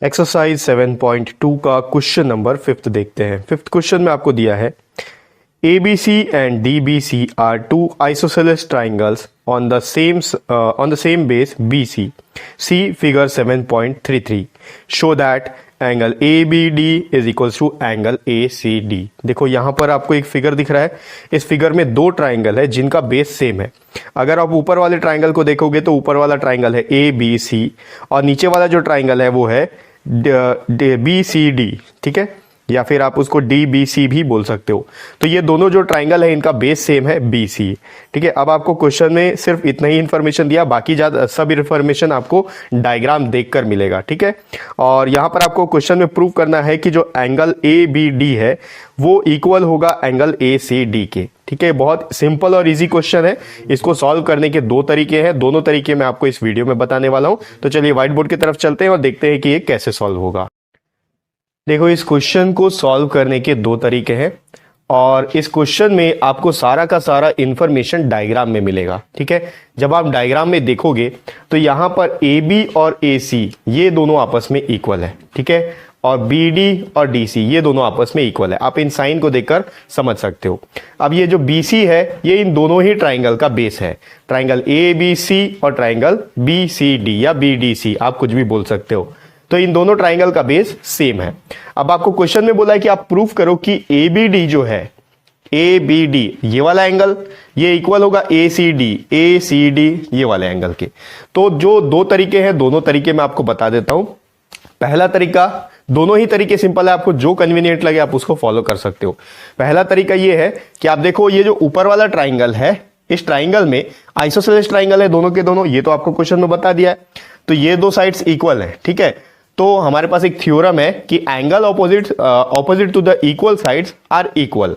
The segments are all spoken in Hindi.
एक्सरसाइज 7.2 का क्वेश्चन नंबर 5 देखते हैं। 5th क्वेश्चन में आपको दिया है ABC and DBC are two isosceles triangles on the same base BC. See figure 7.33. Show that angle ABD is equals to angle ACD. देखो यहाँ पर आपको एक फिगर दिख रहा है। इस फिगर में दो ट्राइंगल है जिनका बेस सेम है। अगर आप ऊपर वाले ट्राइंगल को देखोगे तो ऊपर वाला ट्राइंगल है ABC और नीचे वाला जो ट्राइंगल है वो है BCD, ठीक है, या फिर आप उसको DBC भी बोल सकते हो। तो ये दोनों जो ट्राइंगल है इनका बेस सेम है BC, ठीक है। अब आपको क्वेश्चन में सिर्फ इतना ही इन्फॉर्मेशन दिया, बाकी ज्यादा सब इन्फॉर्मेशन आपको डायग्राम देखकर मिलेगा, ठीक है। और यहाँ पर आपको क्वेश्चन में प्रूव करना है कि जो एंगल ABD है वो इक्वल होगा एंगल ACD के, ठीक है। बहुत सिंपल और इजी क्वेश्चन है। इसको सॉल्व करने के दो तरीके हैं, दोनों तरीके मैं आपको इस वीडियो में बताने वाला हूं। तो चलिए व्हाइट बोर्ड की तरफ चलते हैं और देखते हैं कि ये कैसे सॉल्व होगा। देखो, इस क्वेश्चन को सॉल्व करने के दो तरीके हैं और इस क्वेश्चन में आपको सारा का सारा इंफॉर्मेशन डायग्राम में मिलेगा, ठीक है। जब आप डायग्राम में देखोगे तो यहां पर AB और AC ये दोनों आपस में इक्वल है, ठीक है, और BD और DC ये दोनों आपस में इक्वल है। आप इन साइन को देखकर समझ सकते हो। अब ये जो BC है ये इन दोनों ही ट्राइंगल का बेस है, ट्राइंगल ABC और ट्राइंगल BCD या BDC, आप कुछ भी बोल सकते हो। तो इन दोनों ट्राइंगल का बेस सेम है। अब आपको क्वेश्चन में बोला है कि आप प्रूफ करो कि ABD जो है, ABD ये वाला एंगल ये इक्वल होगा ACD ये वाले एंगल के। तो जो दो तरीके हैं दोनों तरीके मैं आपको बता देता हूं। पहला तरीका, दोनों ही तरीके सिंपल है, आपको जो कन्वीनियंट लगे आप उसको फॉलो कर सकते हो। पहला तरीका ये है कि आप देखो ये जो ऊपर वाला ट्राइंगल है, इस ट्राइंगल में आइसोसेलेस ट्राइंगल है दोनों के दोनों, ये तो आपको क्वेश्चन में बता दिया है। तो ये दो साइड्स इक्वल है, ठीक है। तो हमारे पास एक थ्योरम है कि angle opposite to the equal sides are equal,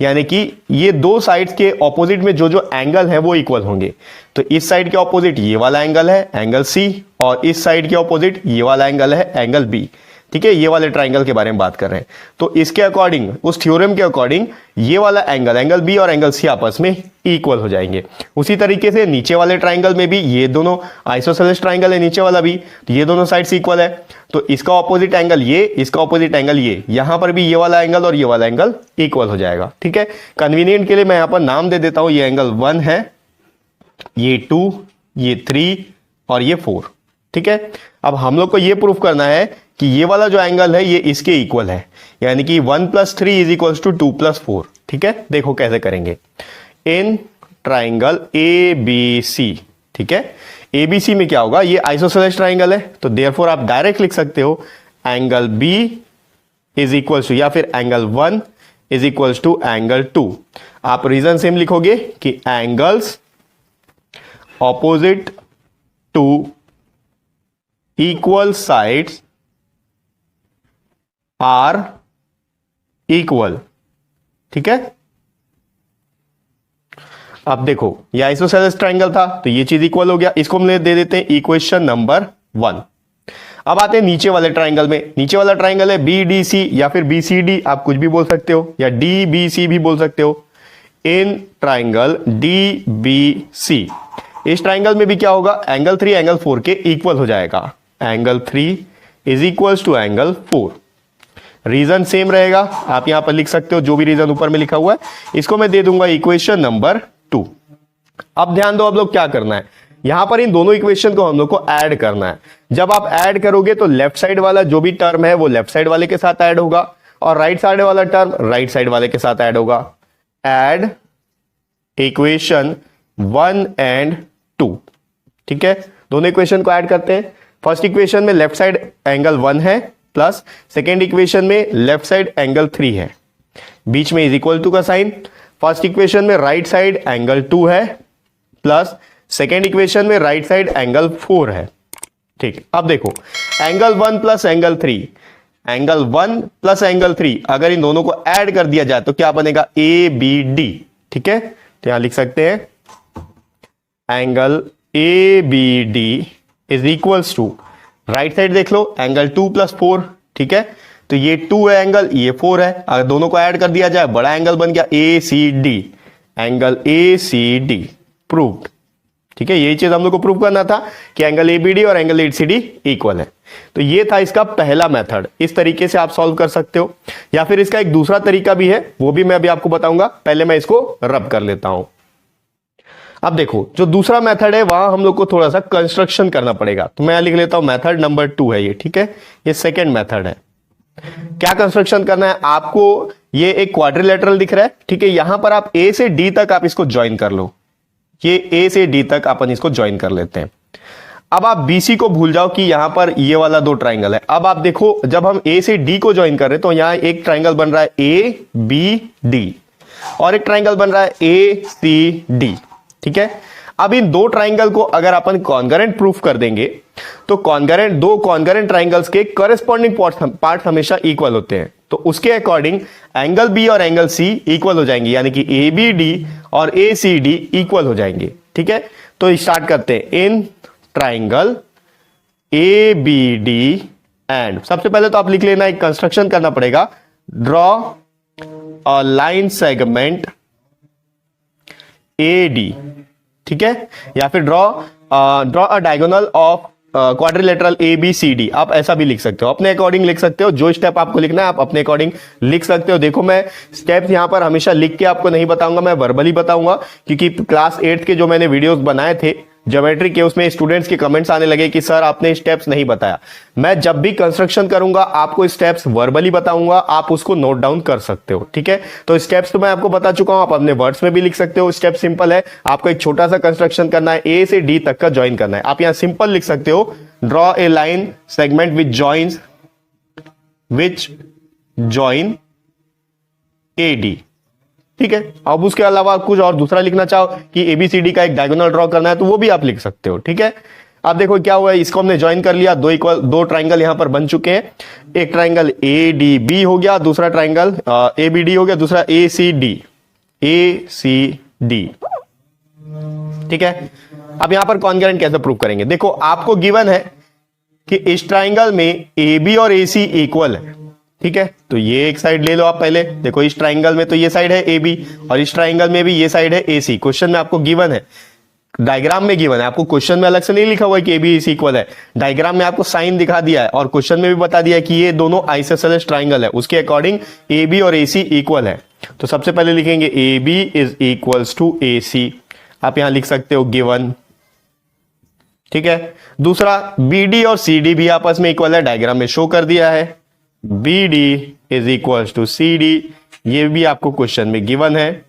यानी कि ये दो साइड्स के ऑपोजिट में जो जो एंगल है वो इक्वल होंगे। तो इस साइड के ऑपोजिट ये वाला एंगल है एंगल C और इस साइड के ऑपोजिट ये वाला एंगल है एंगल B, ठीक है। ये वाले ट्राइंगल के बारे में बात कर रहे हैं। तो इसके अकॉर्डिंग, उस थ्योरम के अकॉर्डिंग ये वाला एंगल B और एंगल C आपस में इक्वल हो जाएंगे। उसी तरीके से नीचे वाले ट्राइंगल में भी ये दोनों आइसोसेलेस ट्राइंगल है, नीचे वाला भी, तो ये दोनों साइड्स इक्वल है। तो इसका ऑपोजिट एंगल ये, इसका ऑपोजिट एंगल ये, यहां पर भी ये वाला एंगल और ये वाला एंगल इक्वल हो जाएगा, ठीक है। कन्वीनियंट के लिए मैं यहां पर नाम दे देता हूं, ये एंगल 1 है, ये 2, ये 3 और ये 4, ठीक है। अब हम लोग को ये प्रूफ करना है कि ये वाला जो एंगल है ये इसके इक्वल है, यानी कि 1 + 3 इज इक्वल टू 2 + 4, ठीक है। देखो कैसे करेंगे। इन ट्राइंगल ABC, ठीक है, ABC में क्या होगा, ये आइसोसेलेस ट्राइंगल है, तो देयरफॉर आप डायरेक्ट लिख सकते हो angle B is equal to, या फिर angle 1 is equal to angle 2। आप रीजन सेम लिखोगे कि angles opposite to equal sides are equal, ठीक है। अब देखो ये आइसोसेलेस ट्राइंगल था तो ये चीज इक्वल हो गया, इसको हम दे देते हैं इक्वेशन नंबर 1। अब आते हैं नीचे वाले ट्राइंगल में। नीचे वाला ट्राइंगल है BDC या फिर BCD, आप कुछ भी बोल सकते हो, या DBC भी बोल सकते हो। इन ट्राइंगल DBC, इस ट्राइंगल में भी क्या होगा, एंगल 3 एंगल 4 के इक्वल हो जाएगा। Angle 3 is equal to angle 4। Reason same रहेगा, आप यहां पर लिख सकते हो जो भी रीजन ऊपर में लिखा हुआ है, इसको मैं दे दूंगा इक्वेशन नंबर 2। अब ध्यान दो, अब लोग क्या करना है, यहां पर इन दोनों इक्वेशन को हम लोग को ऐड करना है। जब आप ऐड करोगे तो लेफ्ट साइड वाला जो भी टर्म है वो लेफ्ट साइड वाले के साथ ऐड होगा और राइट साइड वाला टर्म राइट साइड वाले के साथ ऐड होगा। ऐड इक्वेशन 1 and 2, ठीक है। दोनों इक्वेशन को ऐड करते हैं। फर्स्ट इक्वेशन में लेफ्ट साइड एंगल 1 है प्लस सेकेंड इक्वेशन में लेफ्ट साइड एंगल 3 है, बीच में इज इक्वल टू का साइन। फर्स्ट इक्वेशन में राइट साइड एंगल 2 है प्लस सेकेंड इक्वेशन में राइट साइड एंगल 4 है, ठीक। अब देखो angle 1 plus angle 3, angle 1 plus angle 3, अगर इन दोनों को ऐड कर दिया जाए तो क्या बनेगा, ABD, ठीक है। तो यहां लिख सकते हैं angle ABD is equals to, right side देख लो, एंगल 2 + 4, ठीक है। तो ये 2 है एंगल, ये 4 है, अगर दोनों को ऐड कर दिया जाए बड़ा एंगल बन गया ACD, एंगल ACD प्रूव्ड, ठीक है। यही चीज हम लोग को प्रूव करना था कि एंगल ABD और एंगल ACD इक्वल है। तो ये था इसका पहला मेथड, इस तरीके से आप सॉल्व कर सकते हो। या फिर इसका एक दूसरा तरीका भी है, वो भी मैं अभी आपको बताऊंगा, पहले मैं इसको रब कर लेता हूं। अब देखो जो दूसरा मेथड है वहां हम लोग को थोड़ा सा कंस्ट्रक्शन करना पड़ेगा, तो मैं लिख लेता हूं मेथड नंबर 2 है ये, ठीक है, ये सेकेंड मेथड है। क्या कंस्ट्रक्शन करना है आपको, ये एक क्वाड्रिलेटरल दिख रहा है, ठीक है, यहां पर आप ए से डी तक आप इसको ज्वाइन कर लो, ये ए से डी तक अपन इसको ज्वाइन कर लेते हैं। अब आप बीसी को भूल जाओ कि यहां पर ये वाला दो ट्राइंगल है। अब आप देखो जब हम ए से डी को ज्वाइन कर रहे हैं तो यहां एक ट्राइंगल बन रहा है ए बी डी और एक ट्राइंगल बन रहा है ए सी डी, ठीक है। अब इन दो ट्राइंगल को अगर अपन कॉन्करेंट प्रूफ कर देंगे तो दो कॉन्करेंट ट्राइंगल्स के करस्पॉन्डिंग पार्ट हमेशा इक्वल होते हैं, तो उसके अकॉर्डिंग एंगल बी और एंगल सी इक्वल हो जाएंगे, यानी कि ए बी डी और ए सी डी इक्वल हो जाएंगे, ठीक है। तो स्टार्ट करते हैं। In triangle A B D and, सबसे पहले तो आप लिख लेना, एक कंस्ट्रक्शन करना पड़ेगा, draw a line segment A D, ठीक है, या फिर draw a diagonal of quadrilateral A B C D, आप ऐसा भी लिख सकते हो, अपने अकॉर्डिंग लिख सकते हो, जो स्टेप आपको लिखना है आप अपने अकॉर्डिंग लिख सकते हो। देखो मैं स्टेप्स यहां पर हमेशा लिख के आपको नहीं बताऊंगा, मैं वर्बली बताऊंगा, क्योंकि क्लास 8 के जो मैंने वीडियोस बनाए थे ज्योमेट्री के, उसमें स्टूडेंट्स के कमेंट्स आने लगे कि सर आपने स्टेप्स नहीं बताया। मैं जब भी कंस्ट्रक्शन करूंगा आपको स्टेप्स वर्बली बताऊंगा, आप उसको नोट डाउन कर सकते हो, ठीक है। तो स्टेप्स तो मैं आपको बता चुका हूं, आप अपने वर्ड्स में भी लिख सकते हो। स्टेप सिंपल है, आपको एक छोटा सा कंस्ट्रक्शन करना है, ए से डी तक का ज्वाइन करना है। आप यहां सिंपल लिख सकते हो, draw a line segment which join A D, ठीक है। अब उसके अलावा कुछ और दूसरा लिखना चाहो कि एबीसीडी का एक डायगोनल ड्रॉ करना है तो वो भी आप लिख सकते हो, ठीक है। अब देखो क्या हुआ है, इसको हमने ज्वाइन कर लिया, दो ट्राइंगल यहां पर बन चुके हैं। एक ट्राइंगल ए डी बी हो गया, दूसरा ट्राइंगल ए बी डी हो गया, दूसरा ए सी डी, ठीक है। अब यहां पर कॉन्करेंट कैसे प्रूव करेंगे, देखो आपको गिवन है कि इस ट्राइंगल में ए बी और ए सी इक्वल है, ठीक है। तो ये एक साइड ले लो आप पहले, देखो इस ट्राइंगल में तो ये साइड है ए बी और इस ट्राइंगल में भी ये साइड है ए सी। क्वेश्चन में आपको गिवन है, डायग्राम में गिवन है, आपको क्वेश्चन में अलग से नहीं लिखा हुआ है कि ए बी सी इक्वल है, डायग्राम में आपको साइन दिखा दिया है और क्वेश्चन में भी बता दिया है कि ये दोनों आइसोसेलेस ट्राइंगल है, उसके अकॉर्डिंग ए बी और ए सी इक्वल है। तो सबसे पहले लिखेंगे A B is equals to A C, आप यहां लिख सकते हो गिवन, ठीक है। दूसरा बी डी और सी डी भी आपस में इक्वल है, डायग्राम में शो कर दिया है, B D is equals to C D, ये भी आपको क्वेश्चन में गिवन है।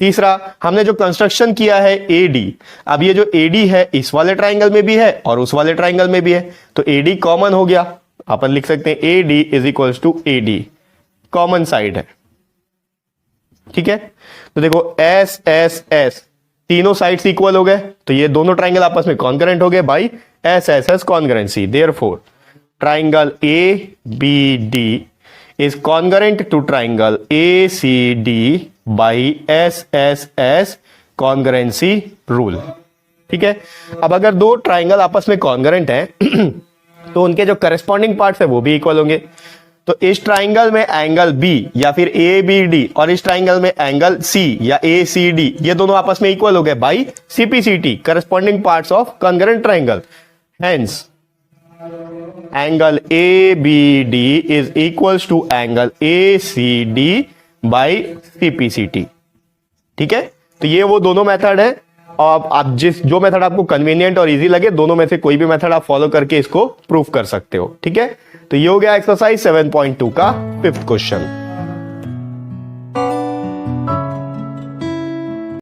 तीसरा हमने जो कंस्ट्रक्शन किया है ए डी, अब ये जो ए डी है इस वाले ट्राइंगल में भी है और उस वाले ट्राइंगल में भी है, तो ए डी कॉमन हो गया, अपन लिख सकते हैं A D is equals to A D, common side है, ठीक है। तो देखो एस एस एस तीनों साइड्स इक्वल हो गए, तो ये दोनों ट्राइंगल आपस में कॉन्करेंट हो गए by S S S concurrency. Therefore triangle ABD is congruent to triangle ACD by SSS congruency rule, ठीक है। अब अगर दो ट्राइंगल आपस में कॉन्ग्रेंट हैं तो उनके जो करस्पॉन्डिंग पार्ट्स है वो भी इक्वल होंगे। तो इस ट्राइंगल में एंगल बी या फिर ए बी डी और इस ट्राइंगल में एंगल सी या ए सी डी, ये दोनों आपस में इक्वल हो गए by CPCT, corresponding parts of congruent triangle. Hence angle ABD is equals to angle ACD by CPCT, ठीक है। तो ये वो दोनों मेथड है, और आप जो मेथड आपको कन्वीनियंट और इजी लगे दोनों में से कोई भी मेथड आप फॉलो करके इसको प्रूफ कर सकते हो, ठीक है। तो ये हो गया एक्सरसाइज 7.2 का 5th क्वेश्चन।